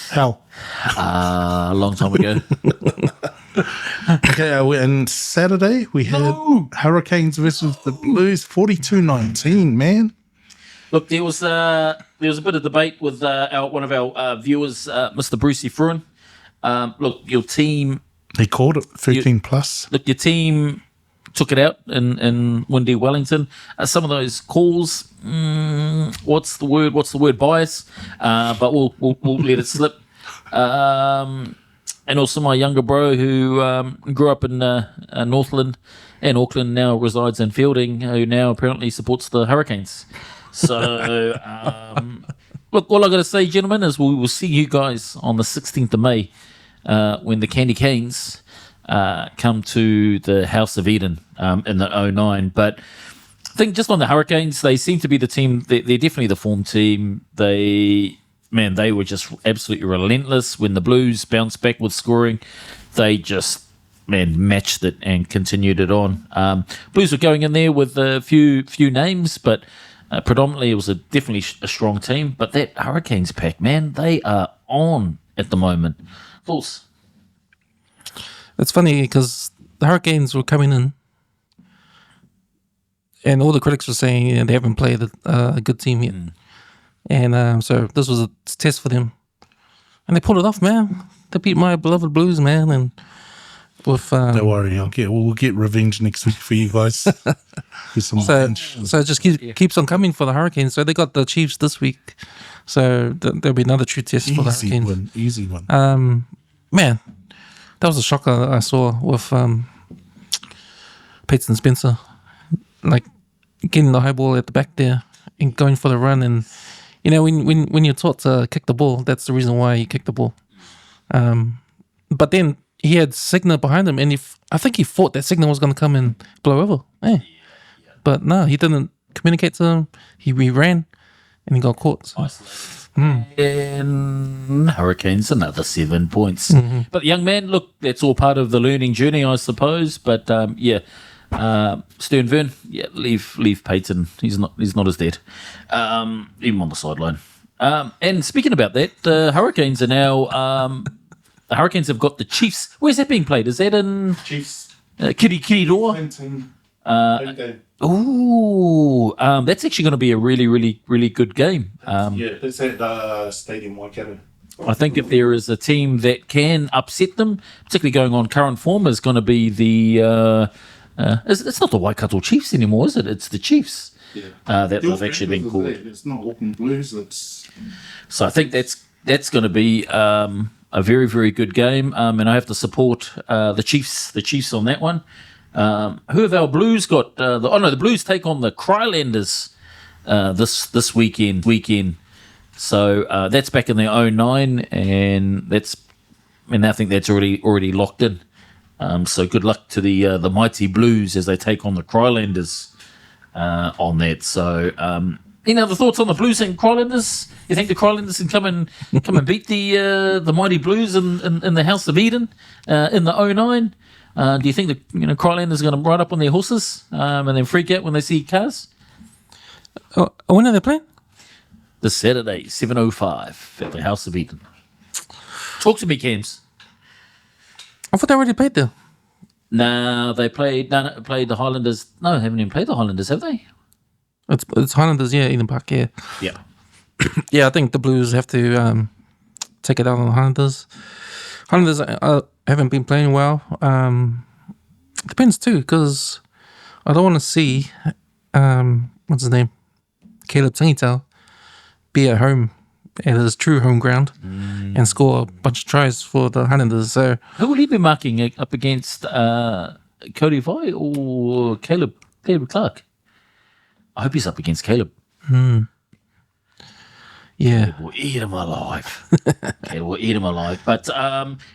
How? A long time ago. Okay, and Saturday we had Hurricanes versus the Blues, 42-19. Man, Look, there was a bit of debate with one of our viewers, Mr. Brucey Fruin. Look, your team. he called it 13 plus. Look, your team took it out in windy Wellington. Some of those calls, what's the word? Bias. But we'll let it slip. And also my younger bro who grew up in Northland and Auckland, now resides in Fielding, who now apparently supports the Hurricanes. So, look, all I got to say, gentlemen, is we will see you guys on the 16th of May when the Candy Canes come to the House of Eden in the 09. But I think just on the Hurricanes, they seem to be the team. They're definitely the form team. They were just absolutely relentless when the Blues bounced back with scoring. They just matched it and continued it on. Blues were going in there with a few names, but predominantly it was definitely a strong team. But that Hurricanes pack, man, they are on at the moment. False. It's funny because the Hurricanes were coming in, and all the critics were saying they haven't played a good team yet. And so this was a test for them. And they pulled it off, man. They beat my beloved Blues, man. And with Don't worry, we'll get revenge next week for you guys. so it just keeps on coming for the Hurricanes. So they got the Chiefs this week. So there'll be another true test for the Hurricanes. Easy one. Man, that was a shocker I saw with Peyton Spencer. Like getting the high ball at the back there and going for the run. And you know, when you're taught to kick the ball, that's the reason why you kick the ball. But then he had Signer behind him, and I think he thought that Signer was going to come and blow over. But no, he didn't communicate to him. He ran, and he got caught. So. And Hurricanes, another 7 points. But young man, look, that's all part of the learning journey, I suppose. But Stern Vern, leave Peyton. He's not as dead. Even on the sideline. And speaking about that, the Hurricanes are now. The Hurricanes have got the Chiefs. Where's that being played? Is that in Chiefs. Kirikiriroa? That's actually going to be a really, really, really good game. It's at Stadium Waikato. I think if there is a team that can upset them, particularly going on current form, is going to be the. It's not the Waikato Chiefs anymore, is it? It's the Chiefs that they've actually been called. It's not Auckland Blues. It's So I think that's going to be a very, very good game, and I have to support the Chiefs. The Chiefs on that one. Who have our Blues got? The Blues take on the Krylanders this weekend. So that's back in their 09, and I think that's already locked in. So good luck to the mighty Blues as they take on the Krylanders on that. So any other thoughts on the Blues and Krylanders? You think the Krylanders can come and beat the mighty Blues in the House of Eden in the 09? Do you think the Krylanders are going to ride up on their horses and then freak out when they see cars? When are they playing? This Saturday, 7:05 at the House of Eden. Talk to me, Cams. I thought they already played there. No, they played the Highlanders. No, they haven't even played the Highlanders, have they? It's Highlanders, yeah, Eden Park, yeah. Yeah. Yeah, I think the Blues have to take it out on the Highlanders. Highlanders haven't been playing well. Depends too, because I don't want to see what's his name, Caleb Tangitau, be at home at his true home ground and score a bunch of tries for the Highlanders. So Who will he be marking up against? Cody Vai or Caleb Clark? I hope he's up against Caleb. yeah, We'll eat him alive. Caleb will eat him alive. But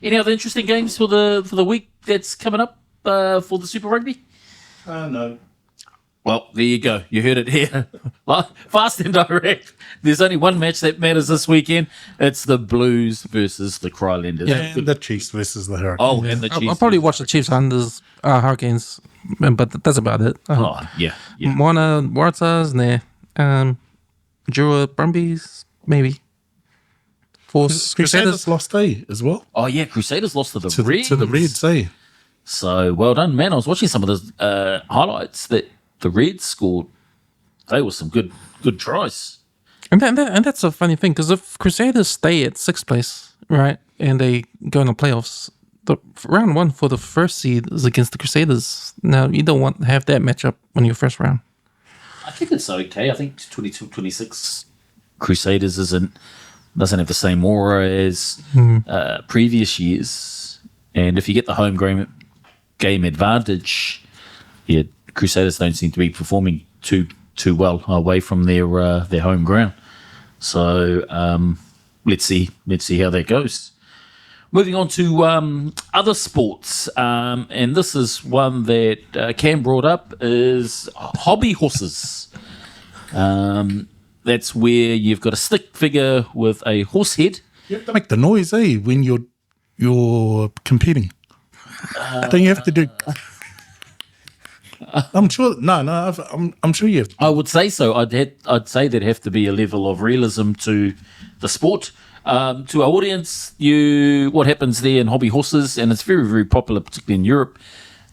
any other interesting games for the week that's coming up for the Super Rugby? no. Well, there you go. You heard it here. Fast and direct. There's only one match that matters this weekend. It's the Blues versus the Krylanders. Yeah, and the Chiefs versus the Hurricanes. Oh, and the Chiefs. I'll probably watch the Chiefs, Highlanders, Hurricanes, but that's about it. Oh, yeah. Moana, Waratahs, Jura, Brumbies, maybe. Force Crusaders lost as well. Oh, yeah. Crusaders lost to the To Reds. the Reds, So, well done, man. I was watching some of the highlights that the Reds scored. They were some good tries. And that's a funny thing, because if Crusaders stay at sixth place, right, and they go in the playoffs, the round one for the first seed is against the Crusaders. Now, you don't want to have that matchup on your first round. I think it's okay. I think 22-26 Crusaders doesn't have the same aura as previous years. And if you get the home game advantage, yeah, Crusaders don't seem to be performing too well away from their home ground. So let's see how that goes. Moving on to other sports, and this is one that Cam brought up, is hobby horses. That's where you've got a stick figure with a horse head. You have to make the noise, when you're competing. Don't you have to do? I'm sure. No. I'm sure you have to. I would say so. I'd say there'd have to be a level of realism to the sport. To our audience, what happens there in hobby horses, and it's very, very popular, particularly in Europe,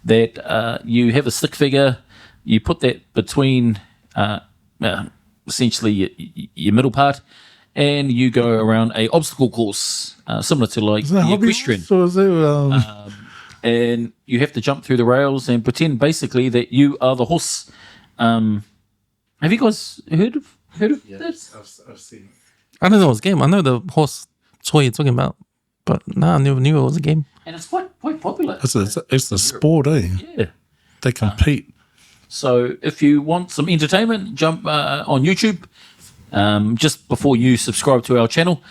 that you have a stick figure, you put that between essentially your middle part, and you go around a obstacle course, similar to like Is that the hobby equestrian. horse, or is it, And you have to jump through the rails and pretend basically that you are the horse. Have you guys heard of this? I've seen it. I don't know it was a game. I know the horse toy you're talking about, but no, I never knew it was a game. And it's quite popular. It's a sport, Yeah. They compete. So if you want some entertainment, jump on YouTube. Just before you subscribe to our channel,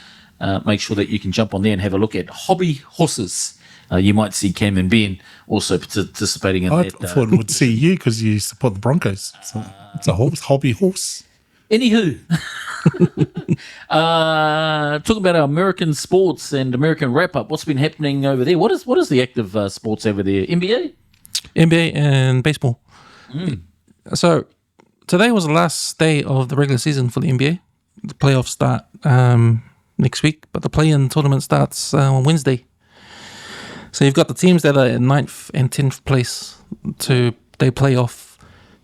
make sure that you can jump on there and have a look at hobby horses. You might see Cam and Ben also participating in I that. thought it would see you because you support the Broncos. So it's a hobby horse. Anywho, talking about our American sports and American wrap-up, what's been happening over there? What is the active sports over there? NBA? NBA and baseball. So today was the last day of the regular season for the NBA. The playoffs start next week, but the play-in tournament starts on Wednesday. So you've got the teams that are at 9th and 10th place they play off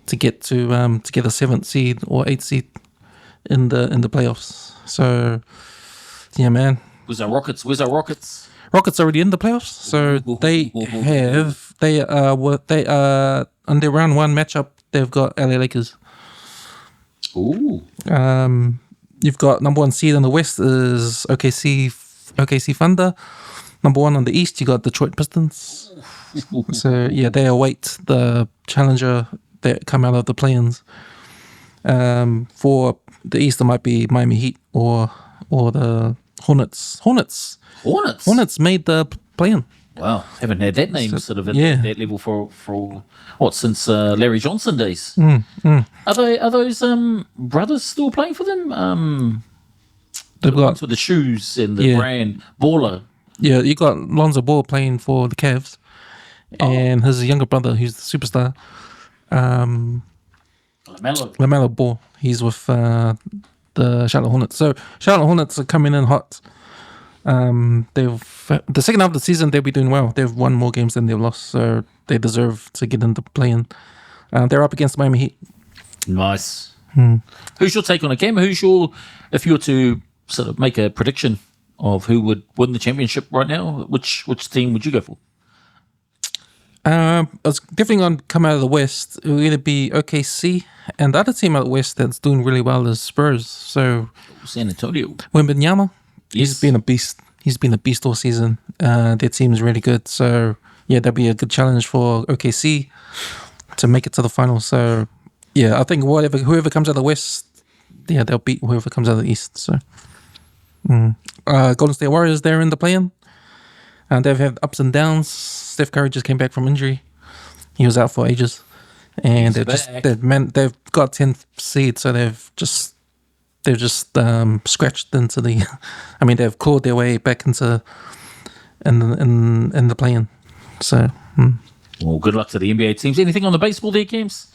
to get to get a 7th seed or 8th seed in the playoffs. So yeah, man, Where's our Rockets? Where's our Rockets? Rockets already in the playoffs, so they are on their round one matchup. They've got LA Lakers. Ooh. You've got number one seed in the West is OKC Thunder. Number one on the East, you got Detroit Pistons. So yeah, they await the challenger that come out of the play-ins. For the East, it might be Miami Heat or the Hornets. Hornets made the play-in. Wow, haven't had that name sort of at yeah. that level for what, since Larry Johnson days. Are those brothers still playing for them? They've The ones with the shoes and the brand Baller. Yeah, you got Lonzo Ball playing for the Cavs, and his younger brother, who's the superstar, LaMelo Ball. He's with the Charlotte Hornets. So Charlotte Hornets are coming in hot. The second half of the season they'll be doing well. They've won more games than they've lost, so they deserve to get into play-in. They're up against Miami Heat. Nice. Who's your take on a game? If you were to sort of make a prediction of who would win the championship right now, which team would you go for? It's definitely going to come out of the West. It will either be OKC, and the other team out of the West that's doing really well is Spurs. So San Antonio. Wembanyama, Yes. he's been a beast. He's been a beast all season. Their team is really good. So yeah, that'll be a good challenge for OKC to make it to the final. So yeah, I think whoever comes out of the West, yeah, they'll beat whoever comes out of the East. So Golden State Warriors, they're in the play-in. And they've had ups and downs. Steph Curry just came back from injury. He was out for ages. And they've got 10th seed, so they've just scratched into the I mean, they've clawed their way back into in the play-in. So Well, good luck to the NBA teams. Anything on the baseball there, Games?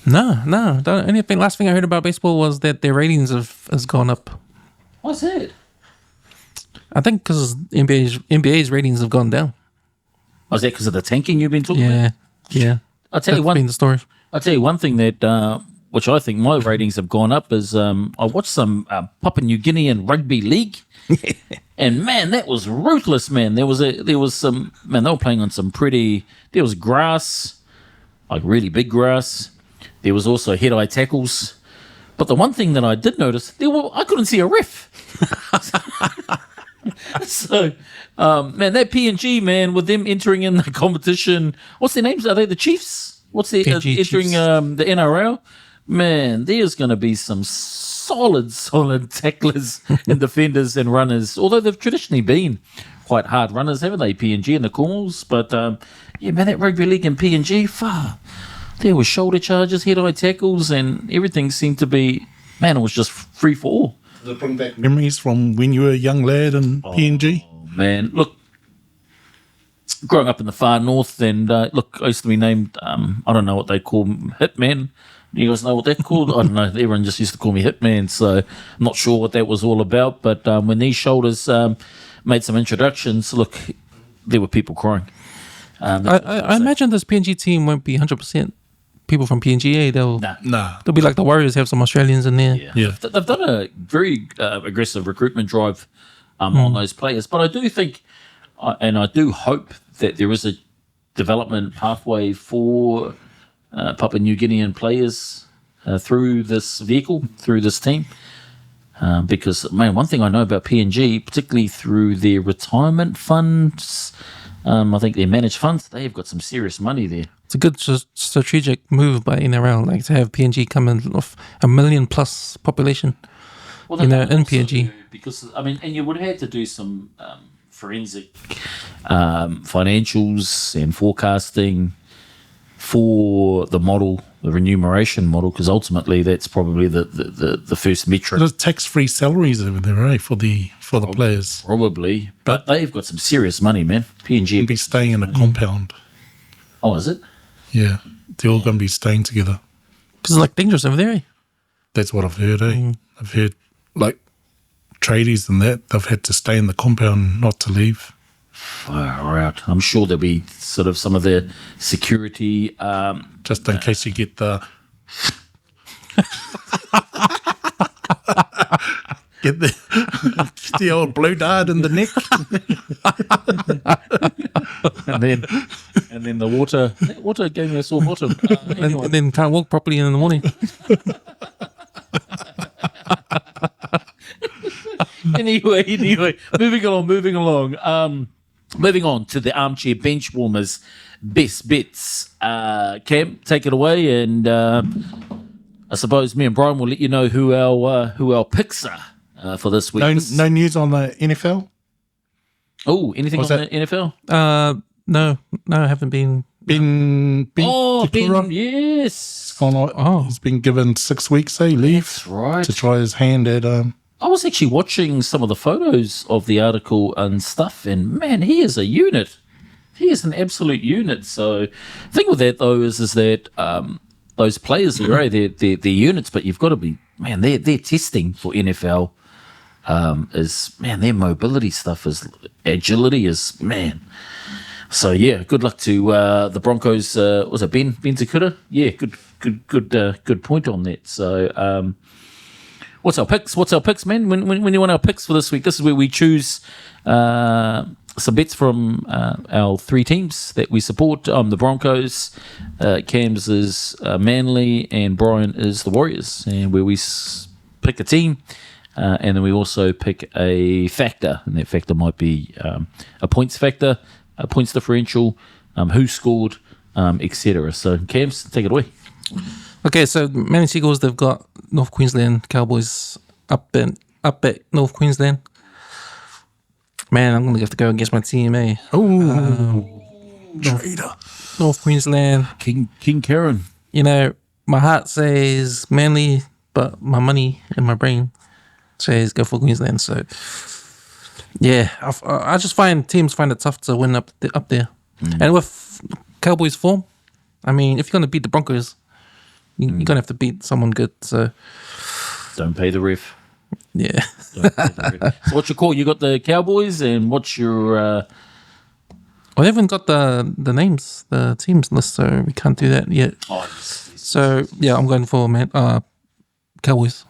No. Last thing I heard about baseball was that their ratings has gone up. What's that? I think because NBA's ratings have gone down. Was that because of the tanking you've been talking about? Yeah. I'll tell you That's been the story. I'll tell you one thing that which I think my ratings have gone up is I watched some Papua New Guinea and rugby league, and man, that was ruthless. Man, there was some they were playing on some pretty. There was grass, like really big grass. There was also head-eye tackles, but the one thing that I did notice, I couldn't see a ref. So, man, that PNG, man, with them entering in the competition, what's their names? Are they the Chiefs? What's their PNG entering Chiefs. The NRL? Man, there's going to be some solid tacklers and defenders and runners, although they've traditionally been quite hard runners, haven't they, PNG and the Cornwalls? But, yeah, man, that rugby league and PNG, there were shoulder charges, head-eye tackles, and everything seemed to be, man, it was just free for all. Does it bring back memories from when you were a young lad in PNG? Man, look, growing up in the far north, and look, I used to be named, I don't know what they call Hitman. Do you guys know what they're called? I don't know. Everyone just used to call me Hitman, so I'm not sure what that was all about. But when these shoulders made some introductions, look, there were people crying. I imagine this PNG team won't be 100% people from PNG. They'll be like the Warriors, have some Australians in there. Yeah. They've done a very aggressive recruitment drive on those players. But I do think, and I do hope that there is a development pathway for Papua New Guinean players through this vehicle, through this team. Because, man, one thing I know about PNG, particularly through their retirement funds, I think their managed funds, they've got some serious money there. It's a good strategic move by NRL, like to have PNG come in off 1 million plus population, in PNG. Because, I mean, and you would have had to do some forensic financials and forecasting for the model, the remuneration model, because ultimately that's probably the first metric. There's tax-free salaries over there, right, for the players. Probably, but they've got some serious money, man. PNG You'll be staying in a compound. Oh, is it? Yeah, they're all going to be staying together. Because it's like dangerous over there. Eh? That's what I've heard, I've heard, like, tradies and that, they've had to stay in the compound, not to leave. Far out. I'm sure there'll be sort of some of the security. Just in case you get the... Get the old blue dart in the neck. and then the water gave me a sore bottom. And then can't walk properly in the morning. Anyway, moving along. Moving on to the Armchair Benchwarmers best bits. Cam, take it away, and I suppose me and Brian will let you know who our picks are for this week. No news on the NFL? Oh, anything on the NFL? No, I haven't been. Ben, yes. He's been given 6 weeks, leave. That's right. To try his hand at I was actually watching some of the photos of the article and stuff, and man, he is a unit. He is an absolute unit. So, the thing with that though is that those players are great. They're units, but you've got to be They're testing for NFL. Their mobility stuff is agility is man. So yeah, good luck to the Broncos. Was it Ben Zakura? Yeah, good point on that. So. What's our picks, man? When you want our picks for this week, this is where we choose some bets from our 3 teams that we support. The Broncos, Cam's is Manly, and Brian is the Warriors, and where we pick a team, and then we also pick a factor, and that factor might be a points factor, a points differential, who scored, etc. So, Cam's, take it away. Okay, so Manly Seagulls, they've got North Queensland Cowboys up at North Queensland. Man, I'm going to have to go against my team, eh? Trader. North Queensland. King Kieran. You know, my heart says Manly, but my money and my brain says go for Queensland. So, yeah, I just find teams find it tough to win up there. And with Cowboys form, I mean, if you're going to beat the Broncos, you're going to have to beat someone good. So don't pay the ref. Yeah. Don't pay the ref. So what's your call? You got the Cowboys, and what's your... I haven't got the names, the teams list, so we can't do that yet. Yes. So, yeah, I'm going for Cowboys.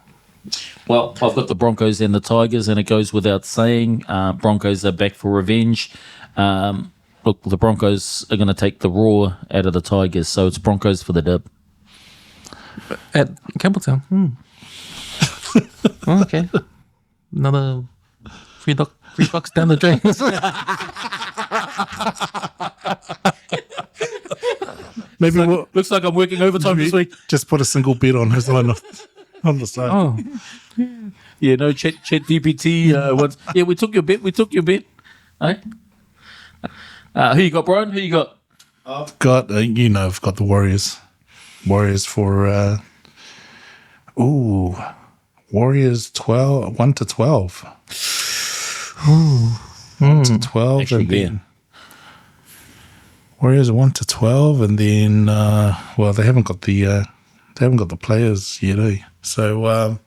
Well, I've got the Broncos and the Tigers, and it goes without saying. Broncos are back for revenge. Look, the Broncos are going to take the raw out of the Tigers, so it's Broncos for the dub. At Campbelltown. Oh, okay. Another $3 down the drain. Maybe Looks like I'm working overtime this week. just put a single bet on his line on the side. Oh, Yeah, no chat GPT. Yeah, we took your bet. Eh? Who you got, Brian? Who you got? I've got I've got the Warriors. Warriors for Warriors 1 to 12. 1 to 12. Actually, and then Warriors 1 to 12, and then they haven't got the players yet, eh? So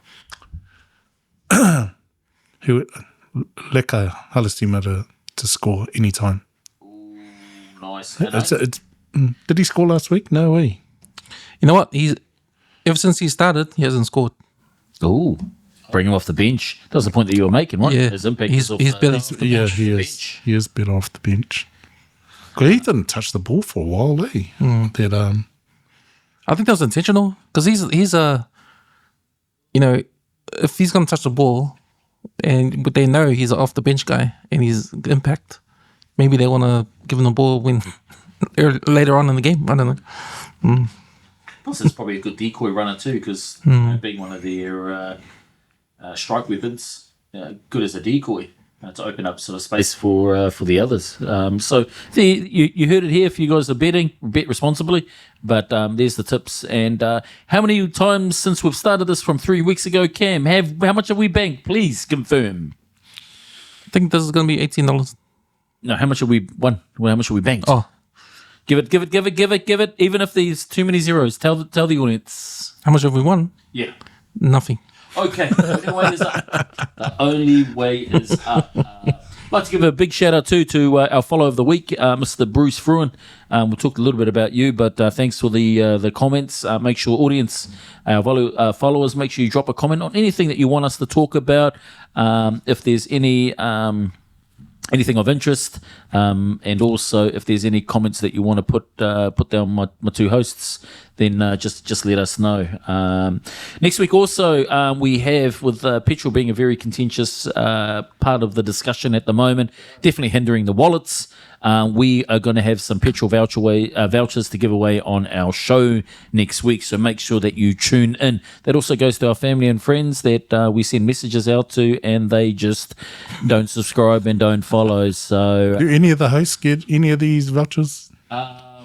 who Leka Halestima to score anytime. Nice. Did he score last week? No way. you know what? Ever since he started, he hasn't scored. Oh, bring him off the bench. That was the point that you were making, right? Yeah. His impact He's is off better. the Yeah, bench. he is. He is better off the bench. 'Cause he didn't touch the ball for a while, eh? That I think that was intentional because he's if he's gonna touch the ball, but they know he's an off the bench guy and he's impact, maybe they want to give him the ball when later on in the game. I don't know. Plus, it's probably a good decoy runner too, because being one of their strike weapons, good as a decoy to open up sort of space for the others. So you heard it here. If you guys are betting, bet responsibly. But there's the tips. And how many times since we've started this from 3 weeks ago, Cam? How much have we banked? Please confirm. I think this is gonna be $18. No, how much have we won? Well, how much have we banked? Oh, Give it. Even if there's too many zeros, tell the audience. how much have we won? Yeah. Nothing. Okay. The only way is up. The only way is up. I'd like to give a big shout out too to our follow of the week, Mr. Bruce Fruin. We talked a little bit about you, but thanks for the comments. Make sure, audience, our followers, make sure you drop a comment on anything that you want us to talk about. If there's anything of interest, and also if there's any comments that you want to put down my two hosts, then just let us know. Next week also we have, with petrol being a very contentious part of the discussion at the moment, definitely hindering the wallets. We are going to have some petrol vouchers to give away on our show next week, so make sure that you tune in. That also goes to our family and friends that we send messages out to, and they just don't subscribe and don't follow. So, Do any of the hosts get any of these vouchers?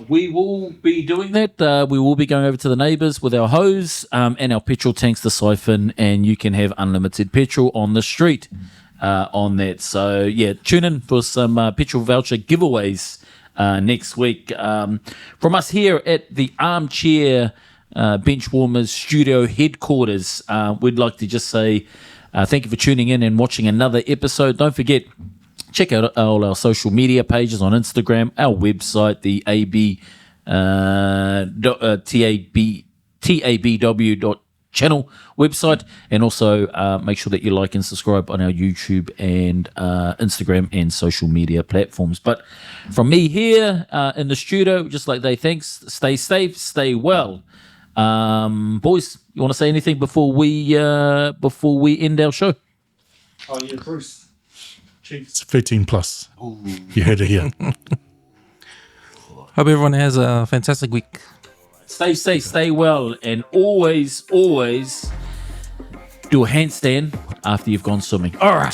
we will be doing that. We will be going over to the neighbours with our hose and our petrol tanks to siphon, and you can have unlimited petrol on the street. On that. So, yeah, tune in for some petrol voucher giveaways next week. From us here at the Armchair Benchwarmers studio headquarters, we'd like to just say thank you for tuning in and watching another episode. Don't forget, check out all our social media pages on Instagram, our website, the tabw.channel website, and also make sure that you like and subscribe on our YouTube and Instagram and social media platforms. But from me here in the studio, just like they thanks, stay safe, stay well. Boys, you want to say anything before we end our show? Oh yeah, Bruce. Chiefs 13 plus. You heard it here. Hope everyone has a fantastic week. Stay safe, stay well, and always do a handstand after you've gone swimming. All right.